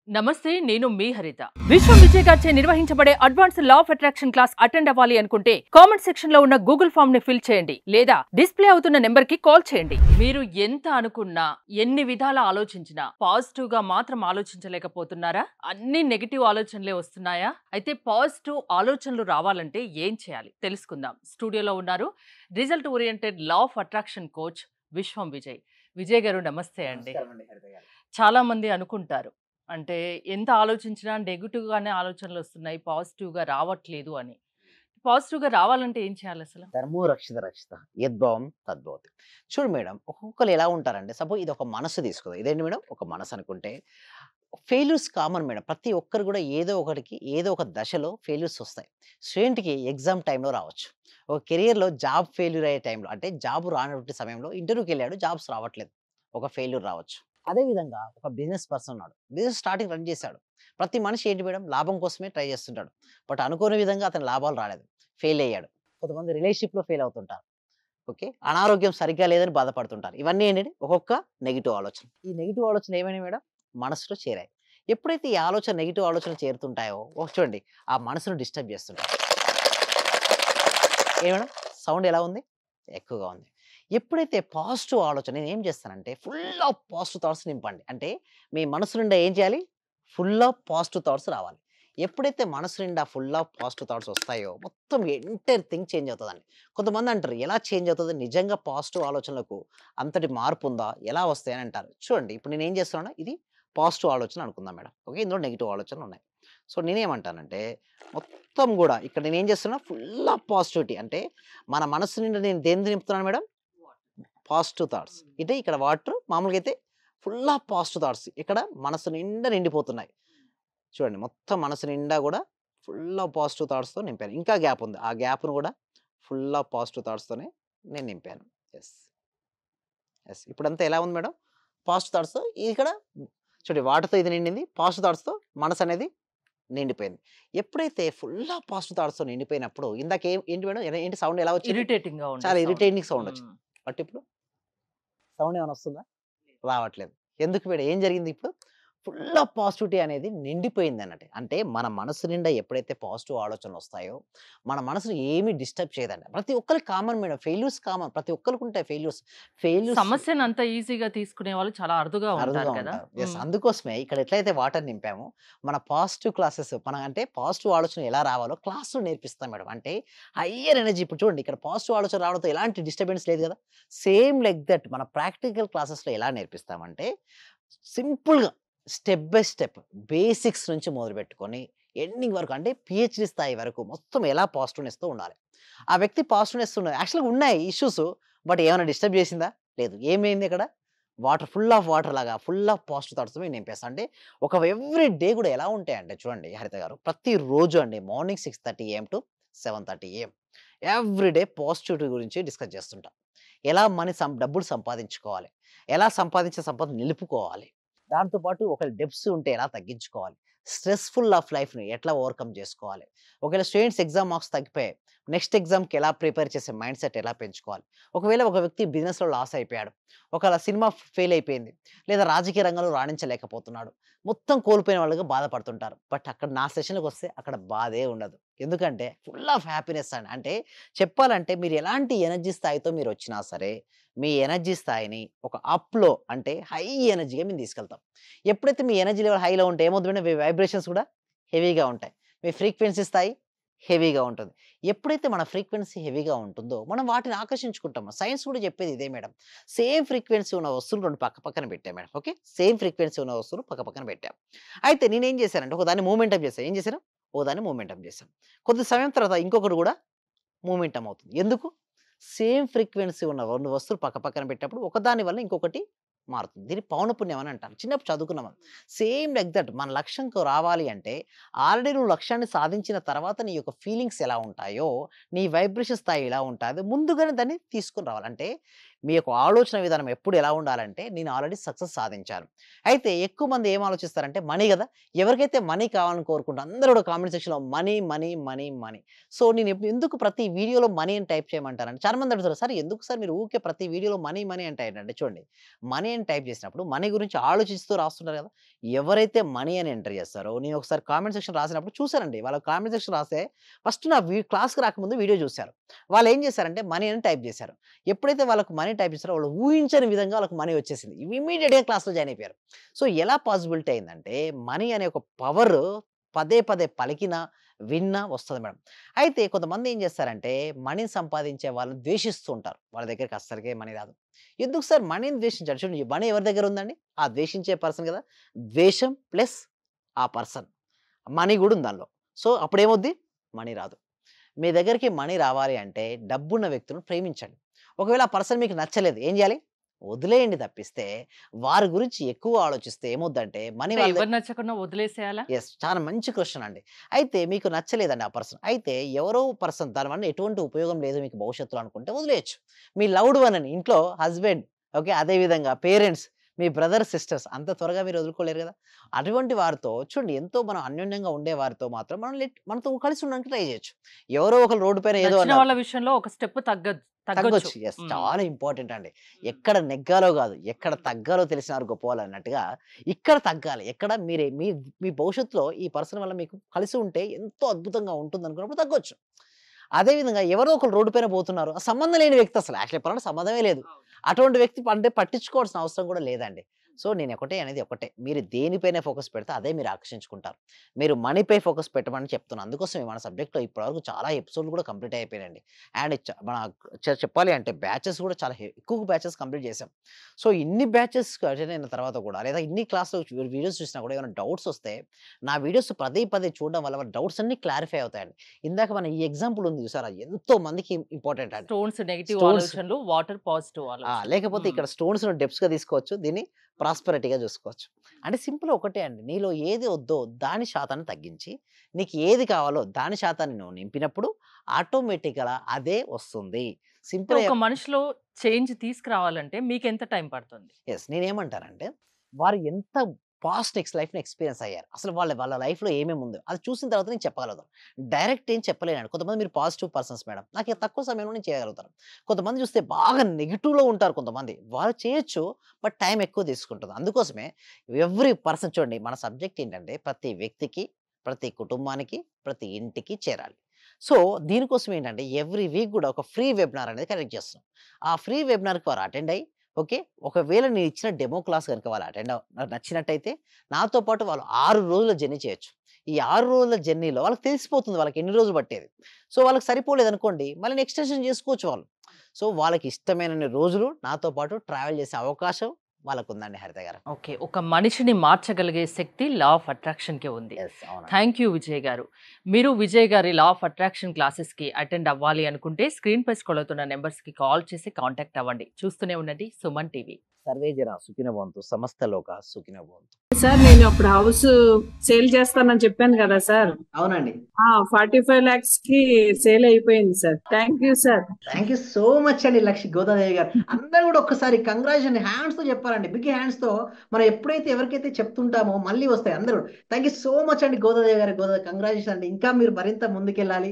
నమస్తే నేను మీ హరిత విశ్వం విజయ్ గారిచే నిర్వహించబడే advance law of attraction class attend అవ్వాలి అనుకుంటే కామెంట్ సెక్షన్ లో ఉన్న గూగుల్ ఫామ్ ని ఫిల్ చేయండి లేదా డిస్ప్లే అవుతున్న నెంబర్ కి కాల్ చేయండి. మీరు ఎంత అనుకున్నా ఎన్ని విధాల ఆలోచించినా పాజిటివ్ గా మాత్రం ఆలోచించలేకపోతున్నారా? అన్ని నెగటివ్ ఆలోచనలే వస్తున్నాయా? అయితే పాజిటివ్ ఆలోచనలు రావాలంటే ఏం చేయాలి తెలుసుకుందాం. స్టూడియోలో ఉన్నారు result oriented law of attraction coach విశ్వం విజయ్. విజయ్ గారు నమస్తే అండి. చాలా మంది అనుకుంటారు అంటే ఎంత ఆలోచించినా నెగెటివ్‌గానే ఆలోచనలు వస్తున్నాయి. పాజిటివ్‌గా రావట్లేదు అని. పాజిటివ్‌గా రావాలంటే ఏం చేయాలి అసలు? ధర్మో రక్షిత రక్షిత యద్భావం తద్భవతి. చూడు మేడం, ఒక్కొక్కరు ఎలా ఉంటారంటే సపోజ్ ఇది ఒక మనసు తీసుకుందాం. ఇదేంటి మేడం, ఒక మనసు అనుకుంటే ఫెయిల్యూర్స్ కామన్ మేడం. ప్రతి ఒక్కరు కూడా ఏదో ఒక దశలో ఫెయిల్యూర్స్ వస్తాయి. స్టూడెంట్‌కి ఎగ్జామ్ టైమ్‌లో రావచ్చు. ఒక కెరియర్‌లో జాబ్ ఫెయిల్యూర్ అయ్యే టైంలో అంటే జాబ్ రానటువంటి సమయంలో ఇంటర్వ్యూకెళ్ళాడు, జాబ్స్ రావట్లేదు. ఒక ఫెయిల్యూర్ రావచ్చు. అదే విధంగా ఒక బిజినెస్ పర్సన్ ఉన్నాడు. బిజినెస్ స్టార్టింగ్ రన్ చేశాడు. ప్రతి మనిషి ఏంటి మేడం, లాభం కోసమే ట్రై చేస్తుంటాడు. బట్ అనుకోని విధంగా అతని లాభాలు రాలేదు. ఫెయిల్ అయ్యాడు. కొంతమంది రిలేషన్‌షిప్‌లో ఫెయిల్ అవుతుంటారు. ఓకే. అనారోగ్యం సరిగ్గా లేదని బాధపడుతుంటారు. ఇవన్నీ ఏంటంటే ఒక్కొక్క నెగెటివ్ ఆలోచన. ఈ నెగెటివ్ ఆలోచన ఏమైనాయి మేడం, మనసులో చేరాయి. ఎప్పుడైతే ఈ ఆలోచన నెగెటివ్ ఆలోచనలు చేరుతుంటాయో చూడండి, ఆ మనసును డిస్టర్బ్ చేస్తుంటాయి. ఏ మేడం, సౌండ్ ఎలా ఉంది? ఎక్కువగా ఉంది. ఎప్పుడైతే పాజిటివ్ ఆలోచన నేనేం చేస్తానంటే ఫుల్ ఆఫ్ పాజిటివ్ థాట్స్ నింపండి. అంటే మీ మనసు నిండా ఏం చేయాలి? ఫుల్ ఆఫ్ పాజిటివ్ థాట్స్ రావాలి. ఎప్పుడైతే మనసు నిండా ఫుల్ ఆఫ్ పాజిటివ్ థాట్స్ వస్తాయో మొత్తం ఎంటైర్ థింగ్ చేంజ్ అవుతదండి. కొంతమంది అంటారు ఎలా చేంజ్ అవుతది? నిజంగా పాజిటివ్ ఆలోచనలకు అంతటి మార్పు ఉందా? ఎలా వస్తాయని అంటారు. చూడండి, ఇప్పుడు నేనేం చేస్తున్నానో ఇది పాజిటివ్ ఆలోచన అనుకుందాం మేడం. ఓకే. ఇందులో నెగెటివ్ ఆలోచనలున్నాయి. సో నేనేమంటానంటే మొత్తం గూడా ఇక్కడ నేనేం చేస్తున్నా ఫుల్ ఆఫ్ పాజిటివిటీ. అంటే మన మనస్సు నిండా నేను దేన్ని నింపుతున్నాను మేడం? Positive thoughts. అంటే ఇక్కడ వాటర్ మామూలుగా అయితే ఫుల్ ఆఫ్ పాజిటివ్ థాట్స్ ఇక్కడ మనసు నిండా నిండిపోతున్నాయి. చూడండి, మొత్తం మనసు నిండా గూడా ఫుల్ ఆఫ్ పాజిటివ్ థాట్స్‌తో నింపాను. ఇంకా గ్యాప్ ఉంది. ఆ గ్యాప్‌ను గూడా ఫుల్ ఆఫ్ పాజిటివ్ థాట్స్‌తోనే నేను నింపాను. యెస్. యెస్. ఇప్పుడంతా ఎలా ఉంది మేడం? పాజిటివ్ థాట్స్‌తో ఇక్కడ చూడండి, వాటర్‌తో ఇది నిండింది. పాజిటివ్ థాట్స్‌తో మనసనేది నిండిపోయింది. ఎప్పుడైతే ఫుల్ ఆఫ్ పాజిటివ్ థాట్స్‌తో నిండిపోయినప్పుడు ఇందాక ఏంటి మేడం, ఏంటి సౌండ్ ఎలా వచ్చింది? ఇరిటేటింగ్‌గా ఉండే చాలా సౌండ్. ఇరిటేటింగ్ సౌండ్ వచ్చింది. బట్ ఇప్పుడు సౌండ్ ఏమైనా వస్తుందా? రావట్లేదు. ఎందుకు మేడం, ఏం జరిగింది ఇప్పుడు? ఫుల్ ఆఫ్ పాజిటివిటీ అనేది నిండిపోయిందన్నట్టు. అంటే మన మనసు నిండా ఎప్పుడైతే పాజిటివ్ ఆలోచనలొస్తాయో, మన మనసుని ఏమి డిస్టర్బ్ చేయదండి. ప్రతి ఒక్కరికి కామన్ మేడం. Failures common. ప్రతి ఒక్కరికి ఉంటాయి ఫెయిల్యూర్స్. ఫెయిల్యూర్స్ సమస్యను అంత ఈజీగా తీసుకునే వాళ్ళు చాలా అరుదుగా అరుదుగా ఉంటారు కదా! ఉంటారు. యెస్. అందుకోసమే ఇక్కడ ఎట్లయితే వాటర్ నింపామో, మన పాజిటివ్ క్లాసెస్ అంటే పాజిటివ్ ఆలోచన ఎలా రావాలో క్లాస్‌లో నేర్పిస్తాం మేడం. అంటే హయ్యర్ ఎనర్జీ ఇప్పుడు చూడండి, ఇక్కడ పాజిటివ్ ఆలోచన రావడంతో ఎలాంటి డిస్టర్బెన్స్ లేదు గదా! సేమ్ లైక్ దట్ మన ప్రాక్టికల్ క్లాసెస్‌లో ఎలా నేర్పిస్తామంటే, సింపుల్‌గా స్టెప్ బై స్టెప్ బేసిక్స్ నుంచి మొదలుపెట్టుకొని ఎండింగ్ వరకు అంటే పీహెచ్‌డీ స్థాయి వరకు మొత్తం ఎలా పాజిటివ్‌నెస్‌తో ఉండాలి. ఆ వ్యక్తి పాజిటివ్‌నెస్ ఉన్నది. యాక్చువల్‌గా ఉన్నాయి ఇష్యూస్. బట్ ఏమైనా డిస్టర్బ్ చేసిందా? లేదు. ఏమైంది అక్కడ? వాటర్ ఫుల్ ఆఫ్ వాటర్ లాగా ఫుల్ ఆఫ్ పాజిటివ్ థాట్స్‌తో మేము నింపేస్తాం. అంటే ఒక ఎవ్రీ డే కూడా ఎలా ఉంటాయంటే చూడండి హరిత గారు, ప్రతిరోజు అండి morning 6:30 AM to 7:30 AM every day positivity గురించి డిస్కస్ చేస్తుంటాం. ఎలా డబ్బులు సంపాదించుకోవాలి? ఎలా సంపాదించిన సంపద నిలుపుకోవాలి? దాంతో పాటు ఒకవేళ డెబ్ట్స్ ఉంటే ఎలా తగ్గించుకోవాలి? స్ట్రెస్‌ఫుల్ ఆఫ్ లైఫ్‌ని ఎట్లా ఓవర్‌కమ్ చేసుకోవాలి? ఒకవేళ స్టూడెంట్స్ ఎగ్జామ్ మార్క్స్ తగ్గిపోయాయి. నెక్స్ట్ ఎగ్జామ్‌కి ఎలా ప్రిపేర్ చేసే మైండ్ సెట్ ఎలా పెంచుకోవాలి? ఒకవేళ ఒక వ్యక్తి బిజినెస్‌లో లాస్ అయిపోయాడు. ఒకవేళ సినిమా ఫెయిల్ అయిపోయింది. లేదా రాజకీయ రంగంలో రాణించలేకపోతున్నాడు. మొత్తం కోల్పోయిన వాళ్ళుగా బాధపడుతుంటారు. బట్ అక్కడ నా సెషన్‌లకొస్తే అక్కడ బాధే ఉండదు. ఎందుకంటే ఫుల్ ఆఫ్ హ్యాపీనెస్ అండి. అంటే చెప్పాలంటే మీరు ఎలాంటి ఎనర్జీ స్థాయితో మీరొచ్చినా సరే, మీ ఎనర్జీ స్థాయిని ఒక అప్‌లో అంటే హై ఎనర్జీగా మేము తీసుకెళ్తాం. ఎప్పుడైతే మీ ఎనర్జీ లెవెల్ హైలో ఉంటే ఏమవుతుందంటే మీ వైబ్రేషన్స్ కూడా హెవీగా ఉంటాయి. మీ ఫ్రీక్వెన్సీ స్థాయి హెవీగా ఉంటుంది. ఎప్పుడైతే మన ఫ్రీక్వెన్సీ హెవీగా ఉంటుందో మనం వాటిని ఆకర్షించుకుంటాం. సైన్స్ కూడా చెప్పేది ఇదే మేడం. సేమ్ ఫ్రీక్వెన్సీ ఉన్న వస్తువులు 2 పక్క పక్కన పెట్టాం మేడం. ఓకే. సేమ్ ఫ్రీక్వెన్సీ ఉన్న వస్తువులు పక్క పక్కన పెట్టాం. అయితే నేనేం చేశానంటే ఒకదాన్ని మూవ్‌మెంటప్ చేశా. ఏం చేశాను? ఒకదాన్ని మూవ్‌మెంటప్ చేశాను. కొద్ది సమయం తర్వాత ఇంకొకటి కూడా మూవ్‌మెంటం అవుతుంది. ఎందుకు? సేమ్ ఫ్రీక్వెన్సీ ఉన్న 2 వస్తువులు పక్క పక్కన పెట్టినప్పుడు ఒకదాని వల్ల ఇంకొకటి మారుతుంది. దీన్ని పౌనఃపున్యం అని అంటారు. చిన్నప్పుడు చదువుకున్నాం మనం. సేమ్ లైక్ దట్ మన లక్ష్యంకు రావాలి అంటే ఆల్రెడీ నువ్వు లక్ష్యాన్ని సాధించిన తర్వాత నీ యొక్క ఫీలింగ్స్ ఎలా ఉంటాయో, నీ వైబ్రేషన్ స్థాయి ఎలా ఉంటాదో ముందుగానే దాన్ని తీసుకొని రావాలి. అంటే మీ యొక్క ఆలోచన విధానం ఎప్పుడు ఎలా ఉండాలంటే, నేను ఆల్రెడీ సక్సెస్ సాధించాను. అయితే ఎక్కువ మంది ఏం ఆలోచిస్తారంటే మనీ గదా! ఎవరికైతే మనీ కావాలని కోరుకుంటారో అందరూ కూడా కామెంట్ సెక్షన్‌లో money, money, money, money. So, నేను ఎందుకు ప్రతి వీడియోలో మనీ అని టైప్ చేయమంటారంటే చాలా మంది అడుగుతారు, "సార్ ఎందుకు సార్ మీరు ఊకే ప్రతి వీడియోలో మనీ, మనీ అంటే ఏంటంటే" చూడండి, మనీ అని టైప్ చేసినప్పుడు మనీ గురించి ఆలోచిస్తూ రాస్తుంటారు కదా! ఎవరైతే మనీ అని ఎంటర్ చేస్తారో నేను ఒకసారి కామెంట్ సెక్షన్ రాసినప్పుడు చూసానండి. వాళ్ళ కామెంట్ సెక్షన్ రాస్తే ఫస్ట్ నా క్లాస్‌కి రాకముందు వీడియో చూసారు. వాళ్ళు ఏం చేశారంటే మనీ అని టైప్ చేశారు. ఎప్పుడైతే వాళ్ళకి మనీ టైప్ చేసారో వాళ్ళు ఊహించని విధంగా వాళ్ళకి మనీ వచ్చేసింది. ఇమ్మీడియేట్‌గా క్లాస్‌లో జాయిన్ అయిపోయారు. సో, ఎలా పాసిబిలిటీ అయిందంటే మనీ అనే ఒక పవర్ పదే పదే పలికినా, విన్నా వస్తది మేడం. అయితే కొంతమంది ఏం చేస్తారంటే మనీని సంపాదించే వాళ్ళని ద్వేషిస్తూ ఉంటారు. వాళ్ళ దగ్గరికి అస్సలకే మనీ రాదు. ఎందుకు సార్ మనీని ద్వేషించారు? చూడండి మనీ ఎవరి దగ్గర ఉందండి? ఆ ద్వేషించే పర్సన్ కదా! ద్వేషం ప్లస్ ఆ పర్సన్. మనీ గూడా ఉంది దానిలో. సో, అప్పుడేమవుద్ది? మనీ రాదు. మీ దగ్గరికి మనీ రావాలి అంటే డబ్బున్న వ్యక్తులను ప్రేమించండి. ఒకవేళ ఆ పర్సన్ మీకు నచ్చలేదు. ఏం జేయాలి? వదిలేయండి తప్పిస్తే, వారి గురించి ఎక్కువ ఆలోచిస్తే ఏమవుద్దంటే మనీ అంటే వాళ్ళ ఎవరు నచ్చకున్నా వదిలేసేయాలా? యెస్. చాలా మంచి క్వెషన్ అండి. అయితే మీకు నచ్చలేదండి ఆ పర్సన్. అయితే ఎవరో పర్సన్ దానివల్ల ఎటువంటి ఉపయోగం లేదు మీకు భవిష్యత్తులో అనుకుంటే వదిలేయొచ్చు. మీ లవ్డ్ వన్ అని ఇంట్లో హస్బెండ్ ఓకే. అదే విధంగా పేరెంట్స్, మీ బ్రదర్, సిస్టర్స్ అంత త్వరగా మీరు వదులుకోలేరు గదా! అటువంటి వారితో చూడండి ఎంతో మనం అన్యోన్యంగా ఉండే వారితో మాత్రం మనం మనతో కలిసి ఉండడానికి ట్రై జేయొచ్చు. ఎవరో ఒకళ్ళు రోడ్డు పైన ఏదో నచ్చిన అన్నారు. వాళ్ళ విషయంలో ఒక స్టెప్ తగ్గొచ్చు. తగ్గొచ్చు. యెస్. హ్మ్. చాలా ఇంపార్టెంట్ అండి. ఎక్కడ నెగ్గాలో గాదు, ఎక్కడ తగ్గాలో తెలిసినారు గొప్పవాళ్ళు అన్నట్టుగా, ఇక్కడ తగ్గాలి. ఎక్కడ మీ మీ భవిష్యత్తులో ఈ పర్సన్ వల్ల మీకు కలిసి ఉంటే ఎంతో అద్భుతంగా ఉంటుందనుకున్నప్పుడు తగ్గొచ్చు. అదే విధంగా ఎవరో ఒకళ్ళు రోడ్డు పైన పోతున్నారు. ఆ సంబంధం లేని వ్యక్తి అసలు యాక్చువల్లీ చెప్పాలంటే సంబంధమే లేదు. అటువంటి వ్యక్తి అంటే పట్టించుకోవాల్సిన అవసరం కూడా లేదండి. సో, నేను అనేది ఒకటే. మీరు దేనిపైన ఫోకస్ పెడితే అదే మీరు ఆకర్షించుకుంటారు. మీరు మనీపై ఫోకస్ పెట్టమని చెప్తున్నాను. అందుకోసమే మన సబ్జెక్ట్‌లో ఇప్పటివరకు చాలా ఎపిసోడ్‌లు కూడా కంప్లీట్ అయిపోయినాయండి. అండ్ మన చెప్పాలి అంటే బ్యాచెస్ కూడా చాలా ఎక్కువ బ్యాచెస్ కంప్లీట్ చేసాం. సో, ఇన్ని బ్యాచెస్ అటెండ్ అయిన తర్వాత కూడా లేదా ఇన్ని క్లాస్‌లో వీడియోస్ చూసినా కూడా ఏమైనా డౌట్స్ వస్తే నా వీడియోస్ పదే పదే చూడడం వల్ల వాళ్ళ డౌట్స్ అన్నీ క్లారిఫై అవుతాయండి. ఇందాక మన ఈ ఎగ్జాంపుల్ ఉంది చూసారా? ఎంతో మందికి ఇంపార్టెంట్ అండి. స్టోన్స్ నెగెటివ్ స్టోన్స్ ఆలోచనలు, వాటర్ పాజిటివ్ ఆలోచనలు. లేకపోతే హ్మ్. ఇక్కడ స్టోన్స్‌ను డెప్త్స్‌గా తీసుకోవచ్చు. దీన్ని ప్రాస్పెరిటీగా చూసుకోవచ్చు. అంటే సింపుల్ ఒకటే అండి. నీలో ఏది వద్దో దాని శాతాన్ని తగ్గించి, నీకు ఏది కావాలో దాని శాతాన్ని నువ్వు నింపినప్పుడు ఆటోమేటిక్‌గా అదే వస్తుంది. అంటే సింపుల్ ఒక మనిషిలో చేంజ్ తీసుకురావాలంటే మీకెంత టైం పడుతుంది? యెస్. నేనేమంటానంటే, వారు ఎంత పాస్ట్ లైఫ్‌ని ఎక్స్‌పీరియన్స్ అయ్యారు. అసలు వాళ్ళ వాళ్ళ లైఫ్‌లో ఏమేమి ఉందో, అది చూసిన తర్వాత నేను చెప్పగలుగుతాను. డైరెక్ట్ ఏం చెప్పలేనండి. కొంతమంది మీరు పాజిటివ్ పర్సన్స్ మేడం. నాకు తక్కువ సమయంలో నేను చేయగలుగుతాను. కొంతమంది చూస్తే బాగా నెగెటివ్‌లో ఉంటారు కొంతమంది. వాళ్ళు చేయొచ్చు. బట్ టైం ఎక్కువ తీసుకుంటుంది. అందుకోసమే ఎవ్రి పర్సన్ చూడండి మన సబ్జెక్ట్ ఏంటంటే ప్రతి వ్యక్తికి, ప్రతి కుటుంబానికి, ప్రతి ఇంటికి చేరాలి. సో, దీనికోసం ఏంటంటే ఎవ్రి వీక్ కూడా ఒక ఫ్రీ వెబినార్ అనేది కండక్ట్ చేస్తున్నాం. ఆ ఫ్రీ వెబినార్‌కి వారు అటెండ్ అయ్యి ఓకే. ఒకవేళ నేనిచ్చిన డెమో క్లాస్ గనుక వాళ్ళు నచ్చినట్టయితే నాతో పాటు వాళ్ళు 6 రోజుల జర్నీ చేయొచ్చు. ఈ 6 రోజుల జర్నీలో వాళ్ళకి తెలిసిపోతుంది వాళ్ళకి ఎన్ని రోజులు పట్టేది. సో, వాళ్ళకి సరిపోలేదనుకోండి మళ్ళీ ఎక్స్‌టెన్షన్ చేసుకోవచ్చు వాళ్ళు. సో, వాళ్ళకి ఇష్టమైనన్ని రోజులు నాతో పాటు ట్రావెల్ చేసే అవకాశం వాళ్ళకుందండి హరిత గారు. ఓకే. ఒక మనిషిని మార్చగలిగే శక్తి లా ఆఫ్ అట్రాక్షన్‌కే ఉంది. యెస్. అవునండి. థాంక్ యూ విజయ్ గారు. మీరు విజయ్ గారి లా ఆఫ్ అట్రాక్షన్ క్లాసెస్‌కి అటెండ్ అవ్వాలి అనుకుంటే స్క్రీన్‌పై స్క్రోల్ అవుతున్న నంబర్స్‌కి కాల్ చేసి కాంటాక్ట్ అవ్వండి. చూస్తూనే ఉండండి సుమన్ టీవీ. సర్వే జన సుఖినో భవంతు. సమస్త లోక సుఖినో భవంతు. సార్ నేను అప్పుడు హౌస్ సేల్ చేస్తానని చెప్పాను కదా సార్. అవునండి. 45 lakhs కి సేల్ అయిపోయింది sir. Thank you sir. Thank you so much అండి గోదాదేవి గారు. అందరూ కూడా ఒక్కసారి కంగ్రాచులేషన్ హ్యాండ్స్‌తో చెప్పాలండి. బిగ్ హ్యాండ్స్‌తో మనం ఎప్పుడైతే ఎవరికైతే చెప్తుంటామో మళ్ళీ వస్తాయి అందరూ. థ్యాంక్ యూ సో మచ్ అండి గోదాదేవి గారు. కంగ్రాచులేషన్ అండి. ఇంకా మీరు మరింత ముందుకెళ్ళాలి.